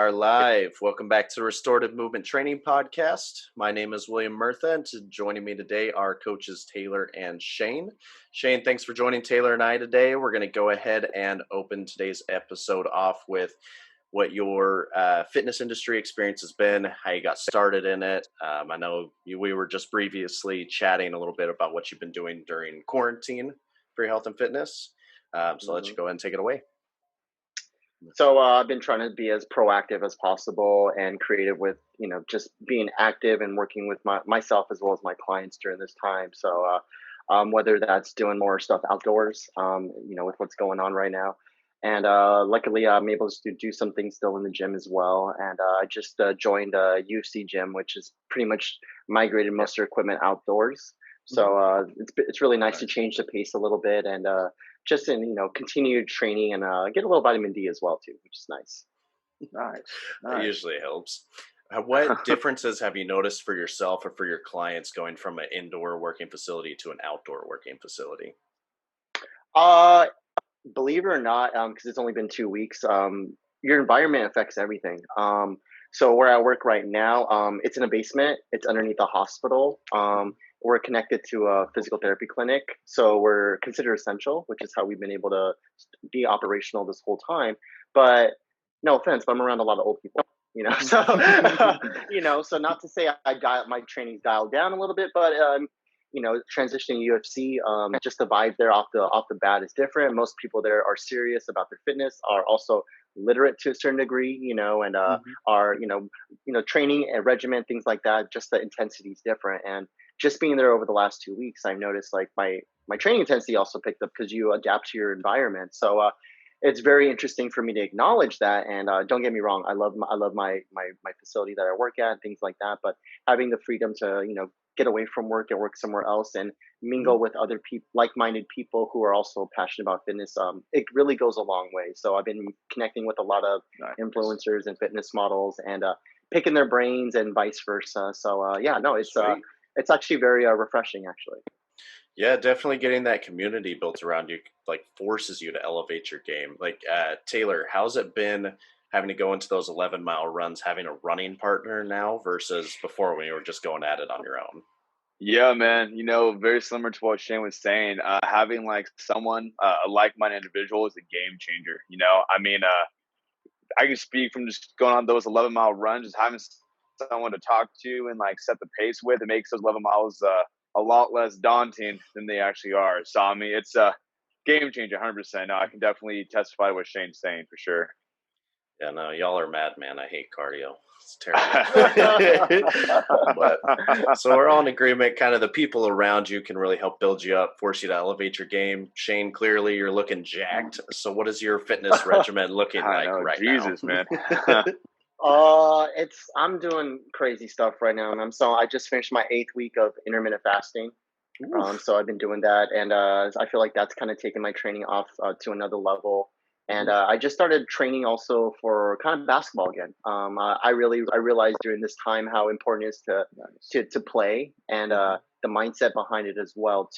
are live. Welcome back to the Restorative Movement Training Podcast. My name is William Murtha, and joining me today are coaches Taylor and Shane. Shane, thanks for joining Taylor and I today. We're going to go ahead and open today's episode off with what your fitness industry experience has been, how you got started in it. I know we were just previously chatting a little bit about what you've been doing during quarantine for your health and fitness. So let's go ahead and take it away. So I've been trying to be as proactive as possible and creative with, just being active and working with myself as well as my clients during this time. So whether that's doing more stuff outdoors, with what's going on right now. And luckily, I'm able to do some things still in the gym as well. And I just joined a UFC gym, which is pretty much migrated most of their equipment outdoors. So it's really nice to change the pace a little bit and just in continued training and get a little vitamin D as well too, which is nice. Nice. That usually helps. What differences have you noticed for yourself or for your clients going from an indoor working facility to an outdoor working facility? Believe it or not, because it's only been 2 weeks, your environment affects everything. So where I work right now, it's in a basement. It's underneath a hospital. We're connected to a physical therapy clinic, so we're considered essential, which is how we've been able to be operational this whole time. But no offense, but I'm around a lot of old people, so so not to say my training's dialed down a little bit, but transitioning UFC, just the vibe there off the bat is different. Most people there are serious about their fitness, are also literate to a certain degree, and are training and regimen, things like that. Just the intensity is different, and just being there over the last 2 weeks, I've noticed like my training intensity also picked up because you adapt to your environment. So it's very interesting for me to acknowledge that. And don't get me wrong, I love my facility that I work at and things like that. But having the freedom to get away from work and work somewhere else and mingle with other people, like-minded people who are also passionate about fitness, it really goes a long way. So I've been connecting with a lot of influencers and fitness models and picking their brains and vice versa. So it's actually very refreshing, actually. Yeah, definitely getting that community built around you forces you to elevate your game. Taylor, how's it been having to go into those 11-mile runs, having a running partner now versus before when you were just going at it on your own? Yeah, man. Very similar to what Shane was saying. Having someone, a like-minded individual, is a game changer. I can speak from just going on those 11-mile runs, just having someone to talk to and set the pace with. It makes those 11 miles a lot less daunting than they actually are. So it's a game changer, 100%. No, I can definitely testify to what Shane's saying for sure. Yeah, no, y'all are mad, man. I hate cardio. It's terrible. So we're all in agreement. Kind of the people around you can really help build you up, force you to elevate your game. Shane, clearly you're looking jacked. So what is your fitness regimen looking like right now? Jesus, man. I'm doing crazy stuff right now, and I just finished my 8th week of intermittent fasting. So I've been doing that, and I feel like that's kind of taken my training off to another level. And I just started training also for kind of basketball again. I realized during this time how important it is to play and the mindset behind it as well.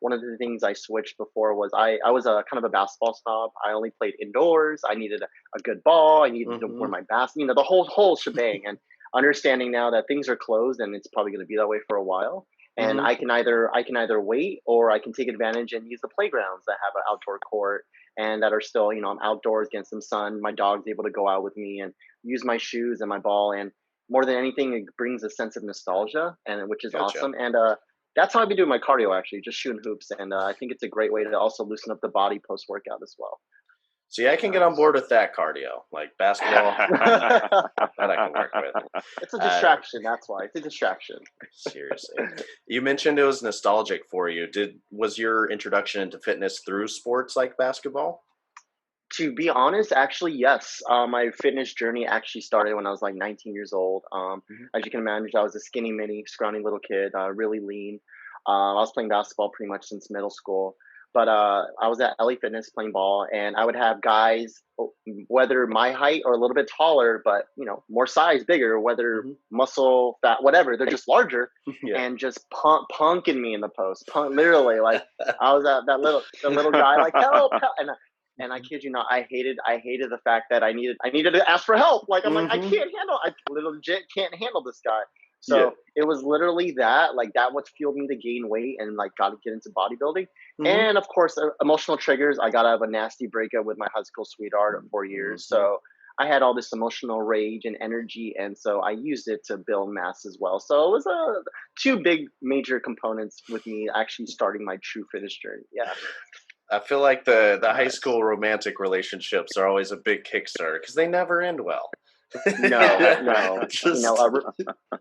One of the things I switched before was I was a kind of a basketball snob. I only played indoors. I needed a good ball. I needed to wear my basket, the whole shebang. And understanding now that things are closed and it's probably going to be that way for a while. And I can either wait or I can take advantage and use the playgrounds that have an outdoor court and that are still, I'm outdoors, getting some sun. My dog's able to go out with me and use my shoes and my ball. And more than anything, it brings a sense of nostalgia, which is awesome. And that's how I've been doing my cardio, actually, just shooting hoops. And I think it's a great way to also loosen up the body post-workout as well. See, I can get on board with that cardio, like basketball. That I can work with. It's a distraction. That's why it's a distraction. Seriously, you mentioned it was nostalgic for you. Was your introduction into fitness through sports like basketball? To be honest, actually, yes. My fitness journey actually started when I was 19 years old. As you can imagine, I was a skinny mini, scrawny little kid, really lean. I was playing basketball pretty much since middle school. But I was at LA Fitness playing ball, and I would have guys, whether my height or a little bit taller, but more size, bigger, whether muscle, fat, whatever, they're just larger, and just punking me in the post, literally. I was the little guy, help, and And I kid you not, I hated the fact that I needed to ask for help. Like I'm like, I legit can't handle this guy. So it was literally that, like that what fueled me to gain weight and like got to get into bodybuilding. And of course, emotional triggers. I got out of a nasty breakup with my high school sweetheart of 4 years. So I had all this emotional rage and energy, and so I used it to build mass as well. So it was two big major components with me actually starting my true fitness journey. Yeah. I feel like the high school romantic relationships are always a big Kickstarter because they never end well. No.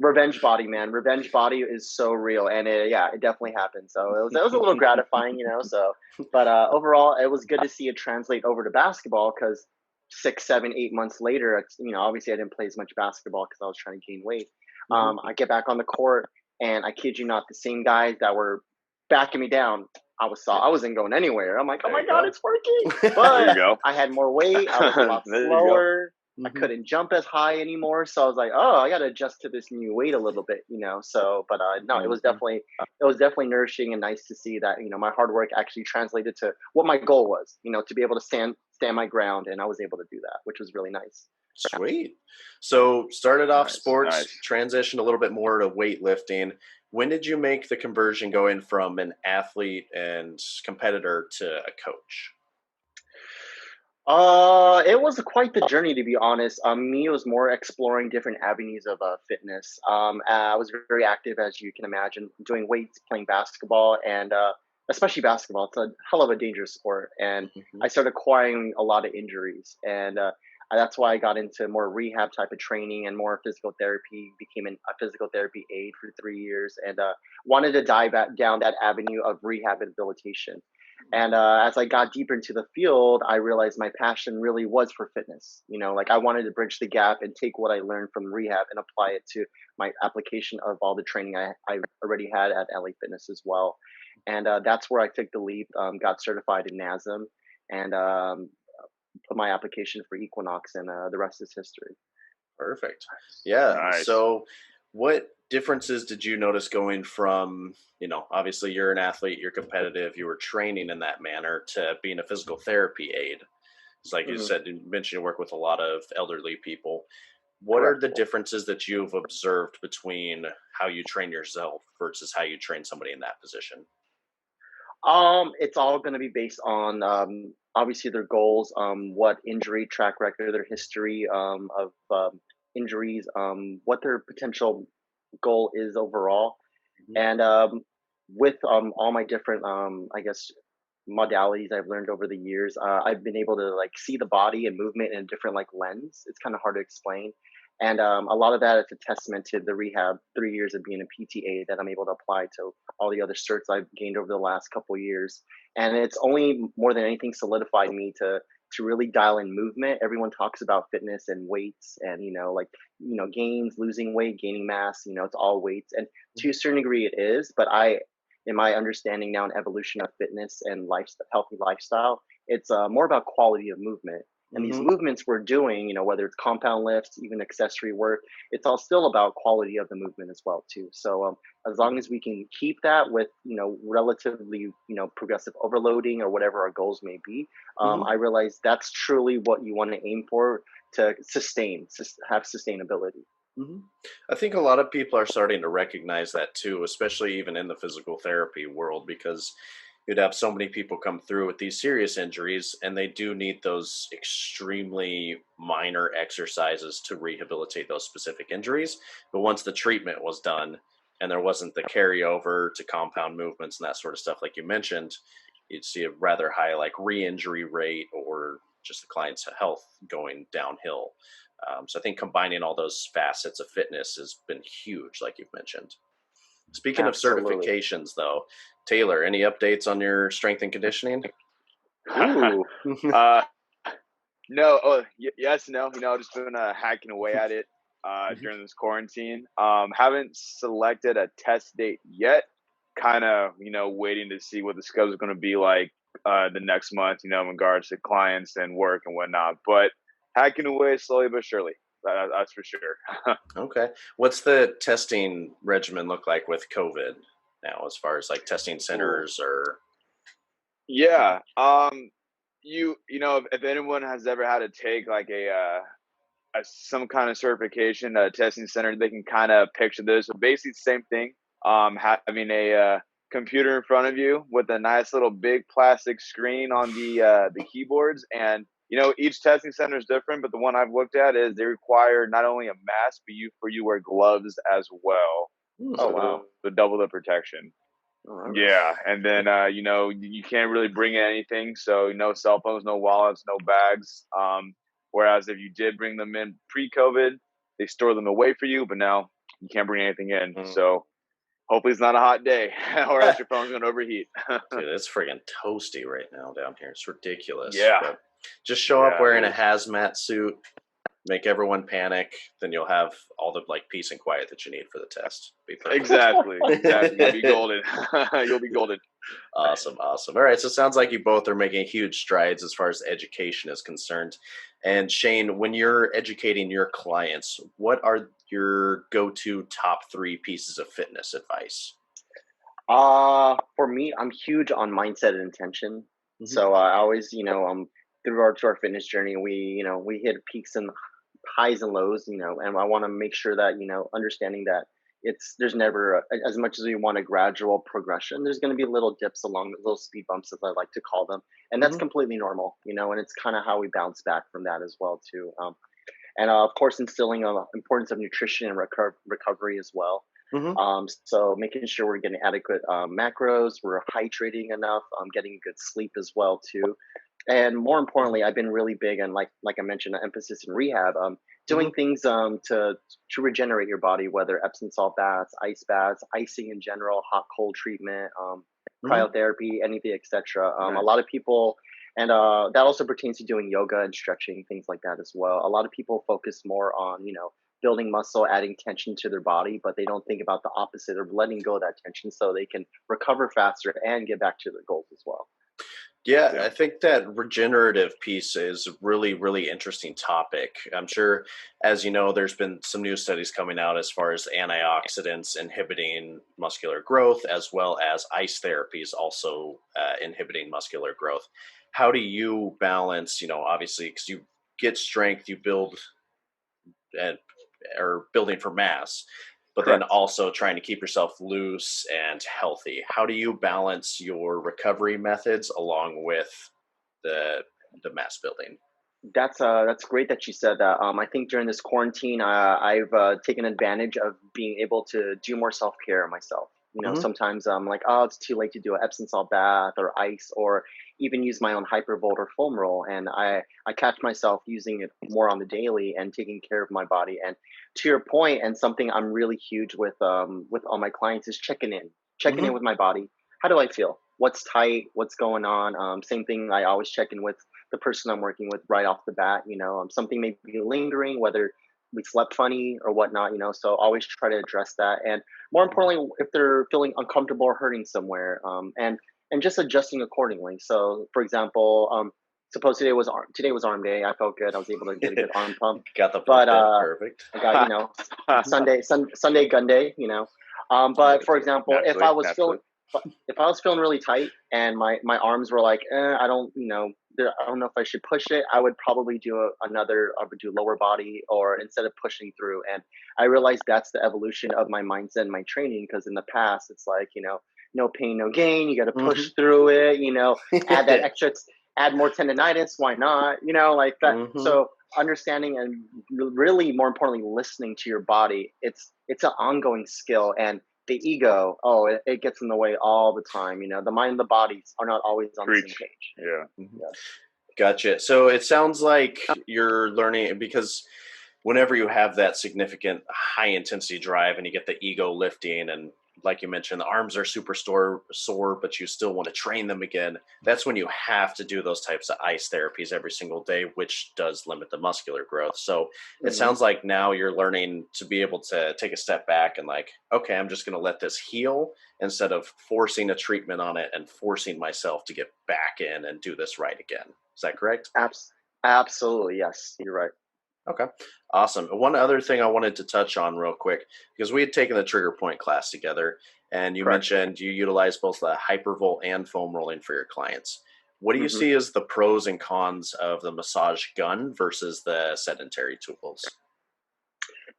Revenge body, man. Revenge body is so real, and it definitely happened. So it was a little gratifying, So, but overall, it was good to see it translate over to basketball because 6, 7, 8 months later, obviously I didn't play as much basketball because I was trying to gain weight. I get back on the court, and I kid you not, the same guys that were backing me down, I wasn't going anywhere. I'm like, oh my God, it's working. But I had more weight. I was a lot slower. I couldn't jump as high anymore. So I was like, oh, I got to adjust to this new weight a little bit, So, but no, it was definitely nourishing and nice to see that, my hard work actually translated to what my goal was, to be able to stand my ground. And I was able to do that, which was really nice. Sweet. So started off sports, transitioned a little bit more to weightlifting. When did you make the conversion going from an athlete and competitor to a coach? It was quite the journey, to be honest. Me, it was more exploring different avenues of fitness. I was very active, as you can imagine, doing weights, playing basketball, and especially basketball. It's a hell of a dangerous sport, and I started acquiring a lot of injuries, and that's why I got into more rehab type of training and more physical therapy. Became a physical therapy aide for 3 years, and wanted to dive down that avenue of rehabilitation. And as I got deeper into the field, I realized my passion really was for fitness. Like I wanted to bridge the gap and take what I learned from rehab and apply it to my application of all the training I already had at LA Fitness as well. And that's where I took the leap, got certified in NASM, and put my application for Equinox, and the rest is history. Perfect. Yeah. Nice. So what differences did you notice going from, obviously you're an athlete, you're competitive, you were training in that manner, to being a physical therapy aide? It's like you said, you mentioned you work with a lot of elderly people. What are the differences that you've observed between how you train yourself versus how you train somebody in that position? It's all going to be based on obviously their goals, what injury track record, their history of injuries, what their potential goal is overall, and with all my different I guess modalities I've learned over the years, I've been able to like see the body and movement in a different like lens. It's kind of hard to explain, and a lot of that is a testament to the rehab 3 years of being a PTA that I'm able to apply to all the other certs I've gained over the last couple of years. And it's only more than anything solidified me to really dial in movement. Everyone talks about fitness and weights and, gains, losing weight, gaining mass, it's all weights. And to a certain degree it is, but in my understanding now, an evolution of fitness and healthy lifestyle, it's more about quality of movement. And these movements we're doing, whether it's compound lifts, even accessory work, it's all still about quality of the movement as well too. So as long as we can keep that with, relatively, progressive overloading or whatever our goals may be, I realize that's truly what you want to aim for to have sustainability. I think a lot of people are starting to recognize that too, especially even in the physical therapy world, because you'd have so many people come through with these serious injuries, and they do need those extremely minor exercises to rehabilitate those specific injuries. But once the treatment was done and there wasn't the carryover to compound movements and that sort of stuff, like you mentioned, you'd see a rather high like re-injury rate or just the client's health going downhill. So I think combining all those facets of fitness has been huge, like you've mentioned. Speaking Absolutely. Of certifications, though, Taylor, any updates on your strength and conditioning? Ooh. No. Oh, yes, no. Just been hacking away at it during this quarantine. Haven't selected a test date yet. Kind of, waiting to see what the schedule is going to be like the next month, in regards to clients and work and whatnot. But hacking away slowly but surely. That's for sure. Okay. What's the testing regimen look like with COVID now, as far as like testing centers or? Yeah. you know, if anyone has ever had to take like some kind of certification at a testing center, they can kind of picture this. So basically, the same thing. Having a computer in front of you with a nice little big plastic screen on the keyboards, and you know, each testing center is different. But the one I've looked at is they require not only a mask, but you wear gloves as well. Oh So wow. to double the protection. All right. Yeah, and then you know, you can't really bring in anything, so no cell phones, no wallets, no bags. Whereas if you did bring them in pre-COVID, they store them away for you, but now you can't bring anything in. So hopefully it's not a hot day, or else your phone's gonna overheat. Dude, it's friggin' toasty right now down here. It's ridiculous. Yeah. But just show up wearing a it is. hazmat suit, make everyone panic, then you'll have all the like peace and quiet that you need for the test. Be perfect. Exactly. You'll be golden. You'll be golden. Awesome. All right, so it sounds like you both are making huge strides as far as education is concerned. And Shane, when you're educating your clients, what are your go-to top 3 pieces of fitness advice? For me, I'm huge on mindset and intention. So I always, through to our fitness journey, we hit peaks and highs and lows, and I want to make sure that, understanding that there's never as much as we want a gradual progression, there's going to be little dips along, little speed bumps, as I like to call them, and that's completely normal, and it's kind of how we bounce back from that as well too. And of course, instilling importance of nutrition and recovery as well. So making sure we're getting adequate macros, we're hydrating enough, getting good sleep as well too. And more importantly, I've been really big on, like I mentioned, the emphasis in rehab, doing things to regenerate your body, whether Epsom salt baths, icing in general, hot cold treatment, cryotherapy, anything, etc. A lot of people, and that also pertains to doing yoga and stretching, things like that as well. A lot of people focus more on, building muscle, adding tension to their body, but they don't think about the opposite of letting go of that tension so they can recover faster and get back to their goals as well. Yeah, I think that regenerative piece is a really, really interesting topic. I'm sure, as you know, there's been some new studies coming out as far as antioxidants inhibiting muscular growth, as well as ice therapies also inhibiting muscular growth. How do you balance, obviously, because you get strength, you build or building for mass, but then also trying to keep yourself loose and healthy. How do you balance your recovery methods along with the mass building? That's great that you said that. I think during this quarantine, I've taken advantage of being able to do more self-care myself. Sometimes I'm like, oh, it's too late to do an Epsom salt bath or ice, or even use my own Hypervolt or foam roll. And I catch myself using it more on the daily and taking care of my body. And to your point, and something I'm really huge with all my clients is checking in with my body. How do I feel? What's tight? What's going on? Same thing. I always check in with the person I'm working with right off the bat. Something may be lingering, whether we slept funny or whatnot, so always try to address that. And more importantly, if they're feeling uncomfortable or hurting somewhere, and just adjusting accordingly. So for example, suppose today was arm day. I felt good. I was able to get a good arm pump. Got the pump in. Perfect. I got, Sunday gun day, but for example, if I was feeling really tight and my arms were like, I don't know if I should push it, I would probably do lower body, or instead of pushing through. And I realized that's the evolution of my mindset and my training, because in the past it's like, no pain, no gain. You got to push through it, add that extra, add more tendonitis. Why not? Like that. So understanding and really more importantly, listening to your body. It's an ongoing skill, and the ego, it gets in the way all the time. The mind and the body are not always on the same page. Yeah. Gotcha. So it sounds like you're learning, because whenever you have that significant high intensity drive and you get the ego lifting, and like you mentioned, the arms are super sore, but you still want to train them again, that's when you have to do those types of ice therapies every single day, which does limit the muscular growth. So it sounds like now you're learning to be able to take a step back and like, okay, I'm just going to let this heal, instead of forcing a treatment on it and forcing myself to get back in and do this right again. Is that correct? Absolutely. Yes, you're right. Okay, awesome. One other thing I wanted to touch on real quick, because we had taken the trigger point class together, and you mentioned you utilize both the Hypervolt and foam rolling for your clients. What do you Hmm. see as the pros and cons of the massage gun versus the sedentary tools?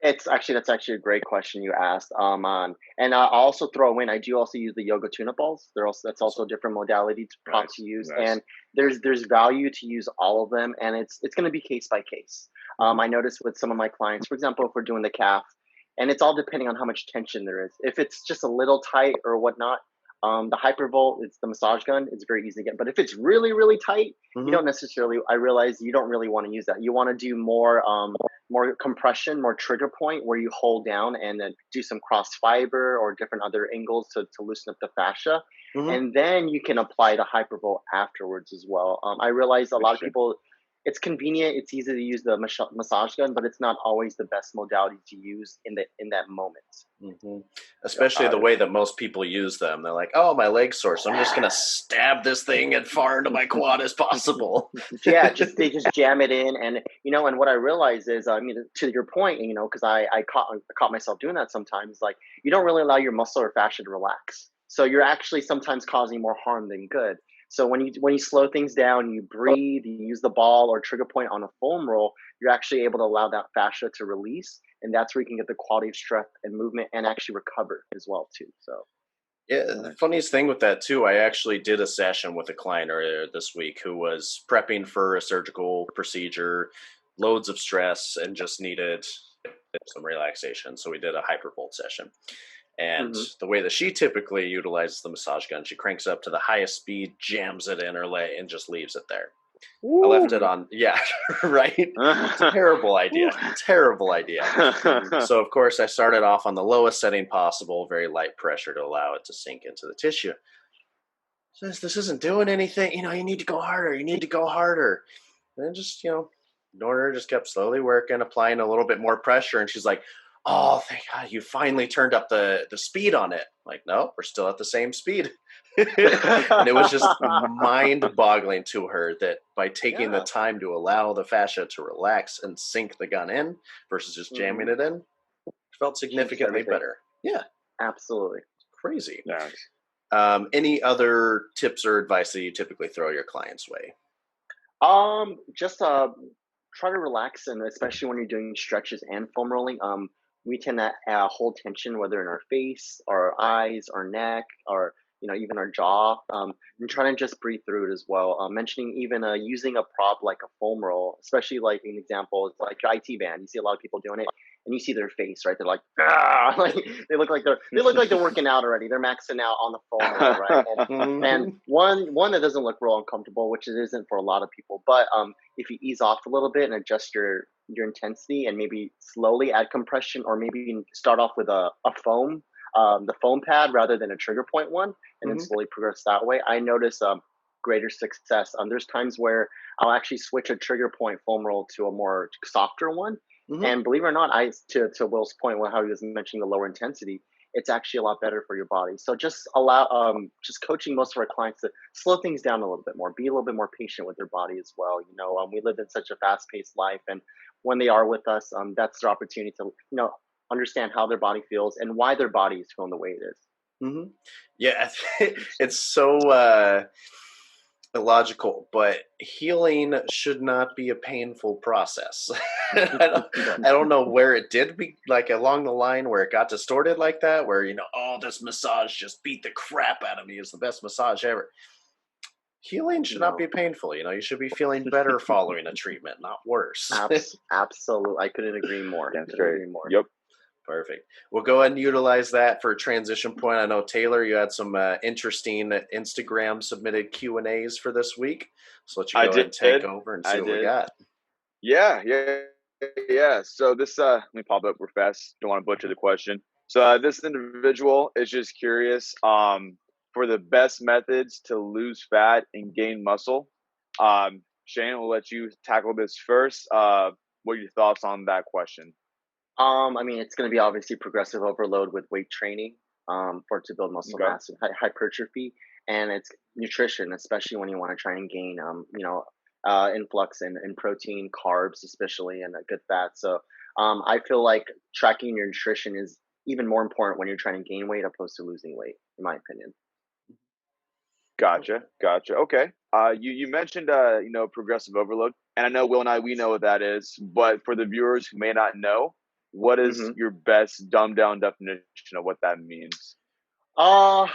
That's actually a great question you asked. And I'll also throw in, I do also use the yoga tune-up balls. That's also Awesome. a different modality to prop Nice, to use, nice. and there's value to use all of them, and it's going to be case by case. Hmm. I noticed with some of my clients, for example, if we're doing the calf, and it's all depending on how much tension there is. If it's just a little tight or whatnot, the Hypervolt, it's the massage gun. It's very easy to get. But if it's really really tight, you Hmm. don't necessarily. I realize you don't really want to use that. You want to do more compression, more trigger point where you hold down and then do some cross fiber or different other angles to loosen up the fascia. Hmm. And then you can apply the Hypervolt afterwards as well. I realize a lot of Interesting. people, it's convenient, it's easy to use the massage gun, but it's not always the best modality to use in that moment. Hmm. Especially the Got it. way that most people use them. They're like, "Oh, my leg's sore, so I'm just gonna stab this thing as far into my quad as possible." Yeah, just they just jam it in, and and what I realize is, I mean, to your point, because I caught myself doing that sometimes. Like, you don't really allow your muscle or fascia to relax, so you're actually sometimes causing more harm than good. So when you slow things down, you breathe, you use the ball or trigger point on a foam roll, you're actually able to allow that fascia to release, and that's where you can get the quality of strength and movement, and actually recover as well too. So Yeah, the Nice. funniest thing with that too, I actually did a session with a client earlier this week who was prepping for a surgical procedure, loads of stress, and just needed some relaxation. So we did a hypervolt session. And hmm the way that she typically utilizes the massage gun, she cranks up to the highest speed, jams it in her leg, and just leaves it there. I left Woo. it on, yeah, right? Terrible idea. Woo. Terrible idea. So, of course, I started off on the lowest setting possible, very light pressure to allow it to sink into the tissue. Says, this isn't doing anything. You need to go harder. You need to go harder. And then just, ignored her, just kept slowly working, applying a little bit more pressure. And she's like, oh, thank God, you finally turned up the speed on it. I'm like, no, we're still at the same speed. And it was just mind boggling to her that by taking the yeah. time to allow the fascia to relax and sink the gun in versus just jamming hmm it in, felt Changes significantly everything. better. Yeah, Absolutely. crazy. Nice. Any other tips or advice that you typically throw your clients' way? Just try to relax, and especially when you're doing stretches and foam rolling. We tend to hold tension, whether in our face, our eyes, our neck, or even our jaw. And trying to just breathe through it as well. Mentioning even using a prop like a foam roll, especially like an example, it's like your IT band. You see a lot of people doing it, and you see their face, right? They're like, ah! Like they look like they're working out already. They're maxing out on the foam roll, right? And Hmm. one that doesn't look real uncomfortable, which it isn't for a lot of people. But if you ease off a little bit and adjust your intensity, and maybe slowly add compression, or maybe you can start off with a foam, the foam pad rather than a trigger point one, and then Hmm. slowly progress that way. I notice greater success. There's times where I'll actually switch a trigger point foam roll to a more softer one, Hmm. and believe it or not, to Will's point, how he was mentioning the lower intensity, it's actually a lot better for your body. So just coaching most of our clients to slow things down a little bit more, be a little bit more patient with their body as well. We live in such a fast paced life, and when they are with us, that's their opportunity to understand how their body feels and why their body is feeling the way it is. Hmm. Yeah, it's so illogical, but healing should not be a painful process. I don't know where it did be, like along the line where it got distorted like that, where oh, this massage just beat the crap out of me is the best massage ever. Healing should not No, be painful. You should be feeling better following a treatment, not worse. absolutely, I couldn't agree more. Damn Couldn't straight. agree more. Yep. Perfect. We'll go ahead and utilize that for a transition point. I know Taylor, you had some interesting Instagram submitted Q&As for this week. So let you I go ahead and take did. over and see I what we did. got. Yeah, yeah, yeah. So this let me pop up real fast. Don't want to butcher the question. So this individual is just curious for the best methods to lose fat and gain muscle. Shane, we'll let you tackle this first. What are your thoughts on that question? I mean, it's going to be obviously progressive overload with weight training, for it to build muscle Okay. mass and hypertrophy, and it's nutrition, especially when you want to try and gain, influx in protein, carbs, especially, and a good fat. So, I feel like tracking your nutrition is even more important when you're trying to gain weight opposed to losing weight, in my opinion. Gotcha. Okay. You mentioned progressive overload, and I know Will and we know what that is, but for the viewers who may not know, what is Mm-hmm. your best dumbed down definition of what that means? Uh,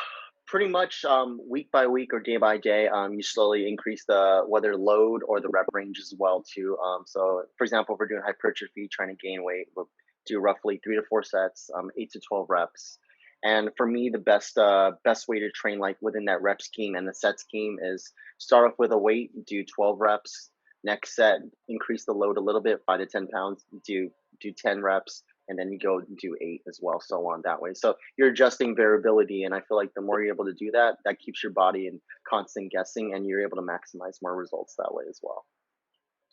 Pretty much week by week or day by day, you slowly increase the whether load or the rep range as well too. So for example, if we're doing hypertrophy, trying to gain weight, we'll do roughly 3 to 4 sets, 8 to 12 reps. And for me, the best way to train like within that rep scheme and the set scheme is start off with a weight, do 12 reps. Next set, increase the load a little bit, 5 to 10 pounds, do 10 reps, and then you go do 8 as well, so on that way. So you're adjusting variability, and I feel like the more you're able to do that, that keeps your body in constant guessing, and you're able to maximize more results that way as well.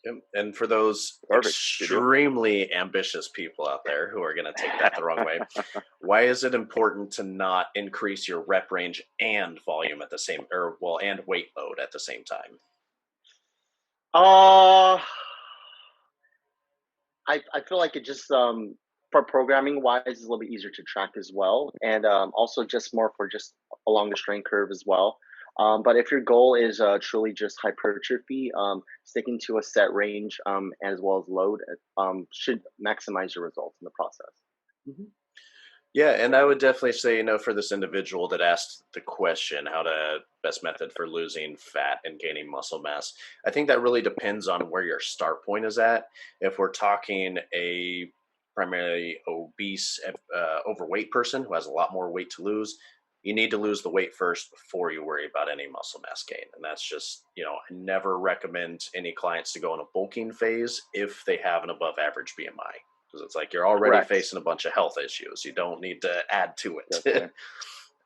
Yep. And for those Perfect. extremely ambitious people out there who are going to take that the wrong way, why is it important to not increase your rep range and volume at the same, and weight load at the same time? I feel like it just for programming wise is a little bit easier to track as well, and also just more for just along the strength curve as well. But if your goal is truly just hypertrophy, sticking to a set range as well as load should maximize your results in the process. Mm-hmm. Yeah, and I would definitely say, for this individual that asked the question, how to best method for losing fat and gaining muscle mass, I think that really depends on where your start point is at. If we're talking a primarily obese, overweight person who has a lot more weight to lose, you need to lose the weight first before you worry about any muscle mass gain. And that's just, I never recommend any clients to go in a bulking phase if they have an above average BMI. Because it's like you're already Correct. facing a bunch of health issues. You don't need to add to it.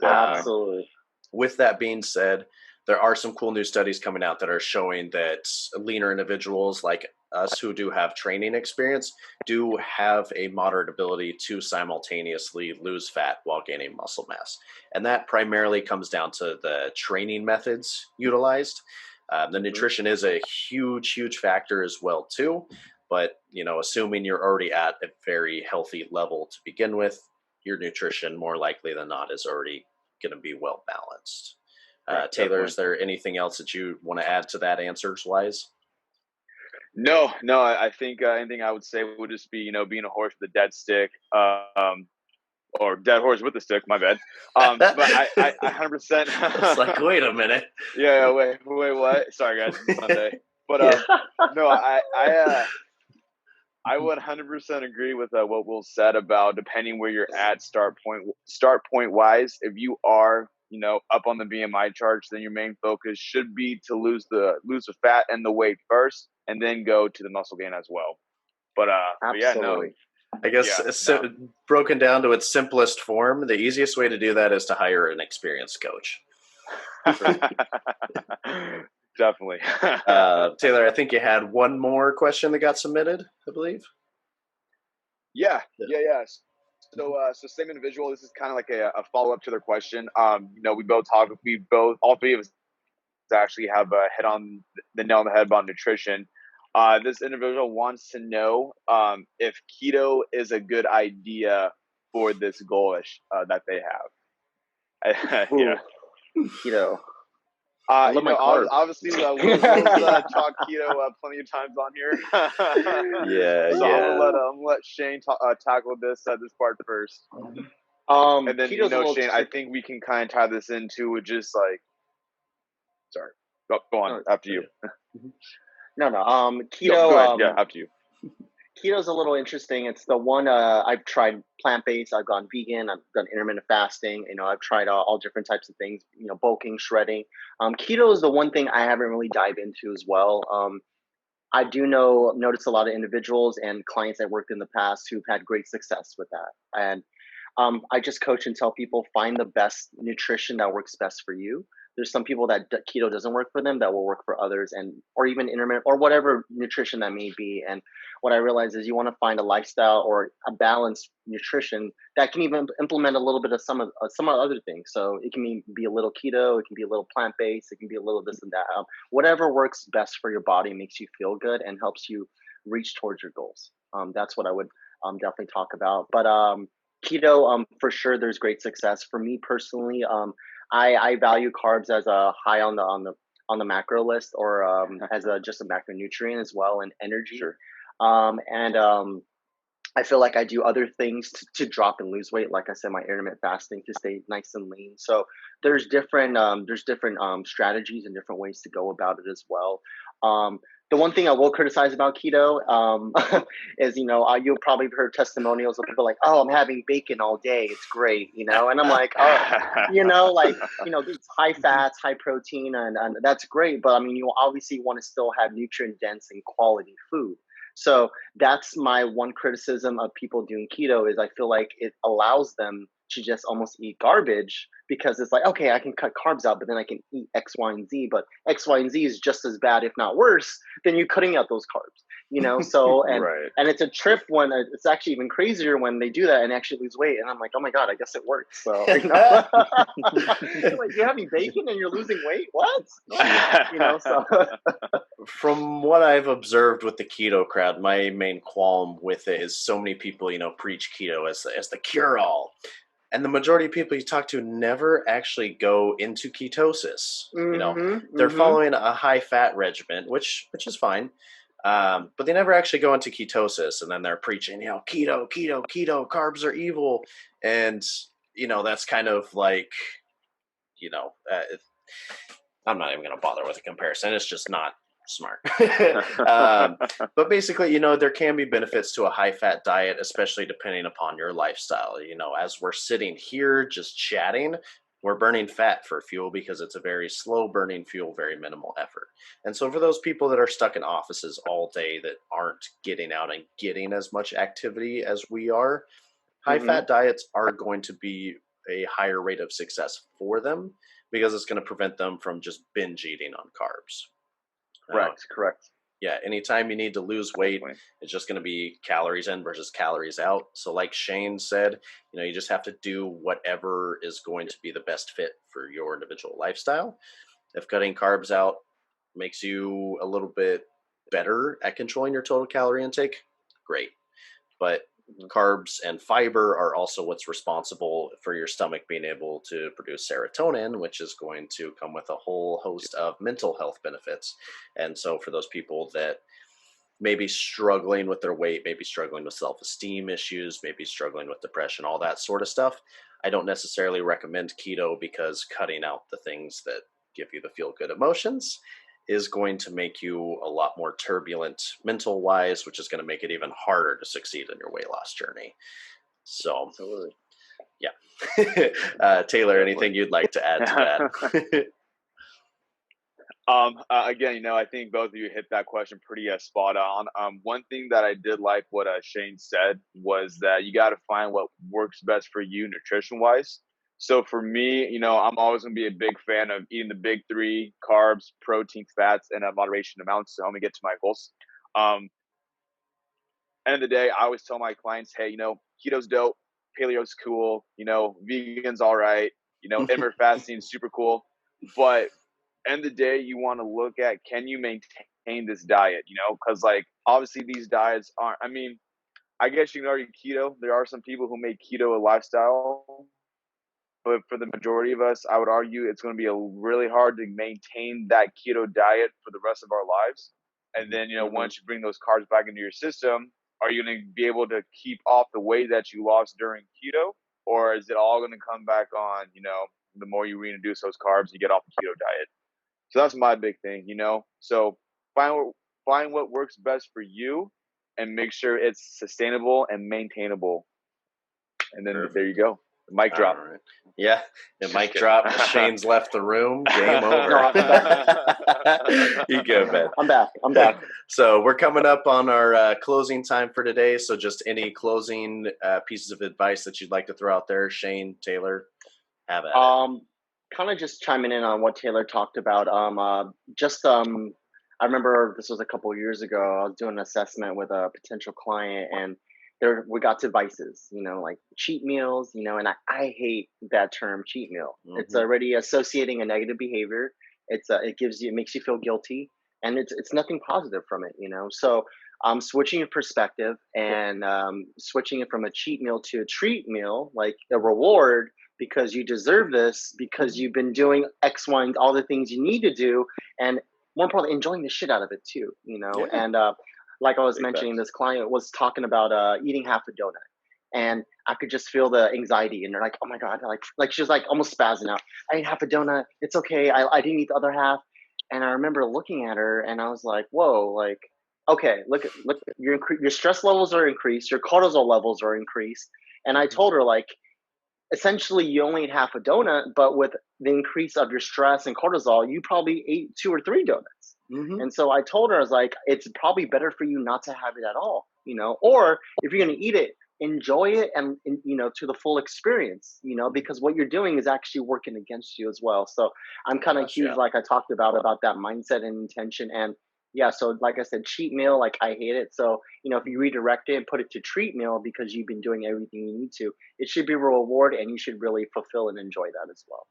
Absolutely. With that being said, there are some cool new studies coming out that are showing that leaner individuals like us who do have training experience do have a moderate ability to simultaneously lose fat while gaining muscle mass. And that primarily comes down to the training methods utilized. The nutrition is a huge factor as well too. But, assuming you're already at a very healthy level to begin with, your nutrition more likely than not is already going to be well balanced. Right, Taylor, definitely. is there anything else that you want to add to that answers wise? No. I think anything I would say would just be, being a horse with a dead stick, or dead horse with a stick. My bad. But I 100%. It's like, wait a minute. Yeah. Wait. What? Sorry, guys. It's Sunday. But no, I would 100% agree with what Will said about depending where you're at start point wise. If you are, up on the BMI charts, then your main focus should be to lose the fat and the weight first, and then go to the muscle gain as well. But yeah, no. I guess broken down to its simplest form, the easiest way to do that is to hire an experienced coach. Definitely. Taylor, I think you had one more question that got submitted, I believe. Yeah. So same individual. This is kind of like a follow up to their question. All three of us actually have hit on the nail on the head about nutrition. This individual wants to know if keto is a good idea for this goal that they have. Yeah. Keto. Obviously, we'll talk keto plenty of times on here. So I'm gonna let Shane tackle this part first. And then Shane, I think we can kind of tie this into just like. Sorry, go on after you. No. Keto. Go ahead. Yeah, after you. Keto's a little interesting. It's the one I've tried plant-based. I've gone vegan. I've done intermittent fasting. I've tried all different types of things. Bulking, shredding. Keto is the one thing I haven't really dived into as well. I do notice a lot of individuals and clients I worked in the past who've had great success with that. And I just coach and tell people find the best nutrition that works best for you. There's some people that keto doesn't work for them that will work for others, or even intermittent or whatever nutrition that may be. And what I realize is you want to find a lifestyle or a balanced nutrition that can even implement a little bit of some other things. So it can be a little keto, it can be a little plant-based, it can be a little this and that. Whatever works best for your body, makes you feel good and helps you reach towards your goals. That's what I would definitely talk about. But keto, for sure, there's great success. For me personally, I value carbs as a high on the macro list, or as a just a macronutrient as well, and energy. Sure. And I feel like I do other things to drop and lose weight. Like I said, my intermittent fasting to stay nice and lean. So there's different strategies and different ways to go about it as well. The one thing I will criticize about keto is, you'll probably have heard testimonials of people like, oh, I'm having bacon all day. It's great, and I'm like, oh, it's high fats, high protein, and that's great. But I mean, you obviously want to still have nutrient dense and quality food. So that's my one criticism of people doing keto, is I feel like it allows them to just almost eat garbage, because it's like, okay, I can cut carbs out, but then I can eat X, Y, and Z. But X, Y, and Z is just as bad, if not worse, than you cutting out those carbs. So, Right. and it's a trip when it's actually even crazier when they do that and actually lose weight. And I'm like, oh my God, I guess it works. So, like, you're having bacon and you're losing weight? What? So. From what I've observed with the keto crowd, my main qualm with it is so many people, preach keto as the cure-all. And the majority of people you talk to never actually go into ketosis. They're following a high-fat regimen, which is fine. But they never actually go into ketosis, and then they're preaching, keto, carbs are evil. And, that's kind of like, I'm not even going to bother with a comparison. It's just not smart. But basically, there can be benefits to a high-fat diet, especially depending upon your lifestyle. As we're sitting here just chatting, we're burning fat for fuel because it's a very slow burning fuel, very minimal effort. And so for those people that are stuck in offices all day that aren't getting out and getting as much activity as we are, high-fat diets are going to be a higher rate of success for them, because it's going to prevent them from just binge eating on carbs. Correct. Yeah, anytime you need to lose weight, Definitely. it's just going to be calories in versus calories out. So like Shane said, you just have to do whatever is going to be the best fit for your individual lifestyle. If cutting carbs out makes you a little bit better at controlling your total calorie intake, great. But carbs and fiber are also what's responsible for your stomach being able to produce serotonin, which is going to come with a whole host of mental health benefits. And so for those people that may be struggling with their weight, maybe struggling with self-esteem issues, maybe struggling with depression, all that sort of stuff, I don't necessarily recommend keto, because cutting out the things that give you the feel-good emotions is going to make you a lot more turbulent mental wise, which is going to make it even harder to succeed in your weight loss journey. So, Absolutely. Yeah. Taylor, anything you'd like to add to that? Again, I think both of you hit that question pretty spot on. One thing that I did like what Shane said was that you got to find what works best for you nutrition wise. So for me, I'm always going to be a big fan of eating the big three: carbs, protein, fats, and a moderation amounts to help me get to my goals. End of the day, I always tell my clients, hey, keto's dope, paleo's cool, vegan's all right, intermittent fasting is super cool. But end of the day, you want to look at, can you maintain this diet? Because obviously these diets aren't, I guess you can argue keto. There are some people who make keto a lifestyle. But for the majority of us, I would argue it's going to be really hard to maintain that keto diet for the rest of our lives. And then, once you bring those carbs back into your system, are you going to be able to keep off the weight that you lost during keto? Or is it all going to come back on, the more you reintroduce those carbs, you get off the keto diet? So that's my big thing, So find what works best for you and make sure it's sustainable and maintainable. And then There you go. The mic drop. Right. Yeah, the mic drop. Shane's left the room. Game over. No, I'm back. You go, man. I'm back. So we're coming up on our closing time for today. So just any closing pieces of advice that you'd like to throw out there, Shane, Taylor, have at it. Kind of just chiming in on what Taylor talked about. I remember this was a couple of years ago. I was doing an assessment with a potential client, and we got to vices, like cheat meals, and I hate that term, cheat meal. It's already associating a negative behavior. It makes you feel guilty, and it's nothing positive from it, So switching your perspective and switching it from a cheat meal to a treat meal, like a reward, because you deserve this, because you've been doing X, Y, and all the things you need to do, and more importantly, enjoying the shit out of it too, you know. Yeah. And like I was Big mentioning, facts. this client was talking about eating half a donut, and I could just feel the anxiety, and they're like, "Oh my god!" Like she was like almost spazzing out. I ate half a donut. It's okay. I didn't eat the other half. And I remember looking at her, and I was like, "Whoa!" Like, okay, look, your stress levels are increased, your cortisol levels are increased. And I told her, like, essentially you only ate half a donut, but with the increase of your stress and cortisol, you probably ate 2 or 3 donuts. Mm-hmm. And so I told her, I was like, it's probably better for you not to have it at all, you know, or if you're going to eat it, enjoy it and, you know, to the full experience, you know, because what you're doing is actually working against you as well. So I'm kind of huge, like I talked about that mindset and intention. And yeah, so like I said, cheat meal, like I hate it. So, you know, if you redirect it and put it to treat meal because you've been doing everything you need to, it should be a reward and you should really fulfill and enjoy that as well.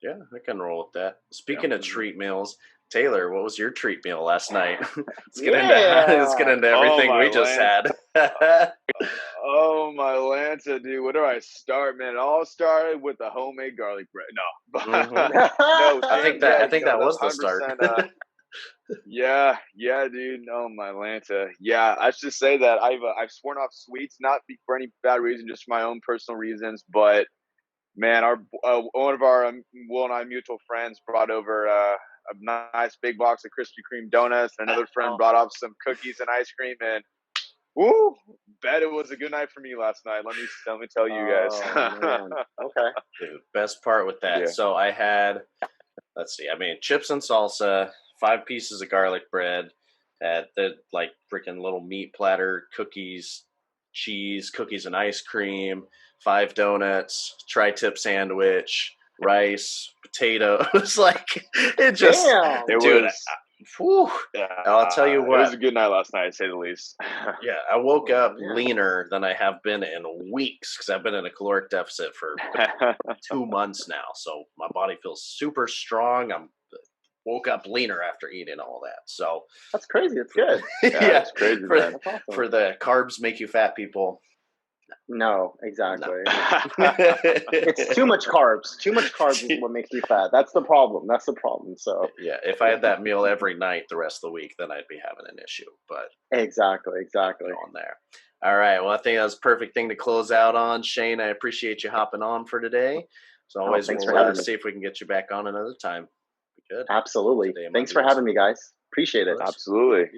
Yeah, I can roll with that. Speaking of treat meals, Taylor, what was your treat meal last night? let's get into everything we just had. Oh my Lanta, dude! Where do I start, man? It all started with the homemade garlic bread. No, no. I think that was the start. Yeah, dude. Oh my Lanta. Yeah, I should say that I've sworn off sweets, not for any bad reason, just for my own personal reasons. But man, our one of our Will and I mutual friends brought over a nice big box of Krispy Kreme donuts. Another friend brought up some cookies and ice cream, and woo! Bet it was a good night for me last night. Let me tell you guys. Okay. The best part with that, so I had, let's see, I mean, chips and salsa, 5 pieces of garlic bread, had the like freaking little meat platter, cookies, cheese, cookies and ice cream, 5 donuts, tri-tip sandwich, rice, potatoes. Like it just, dude. I'll tell you what. It was a good night last night, to say the least. Yeah, I woke up leaner than I have been in weeks because I've been in a caloric deficit for 2 months now. So my body feels super strong. I'm woke up leaner after eating all that. So that's crazy. It's good. Yeah, it's crazy, man. For the carbs make you fat people. No, exactly. No. It's too much carbs. Too much carbs is what makes you fat. That's the problem. So yeah, if I had that meal every night the rest of the week, then I'd be having an issue. But exactly. On there. All right. Well, I think that was a perfect thing to close out on. Shane, I appreciate you hopping on for today. So always, we'll see if we can get you back on another time. Good. Absolutely. Thanks for having me, guys. Appreciate it. Absolutely.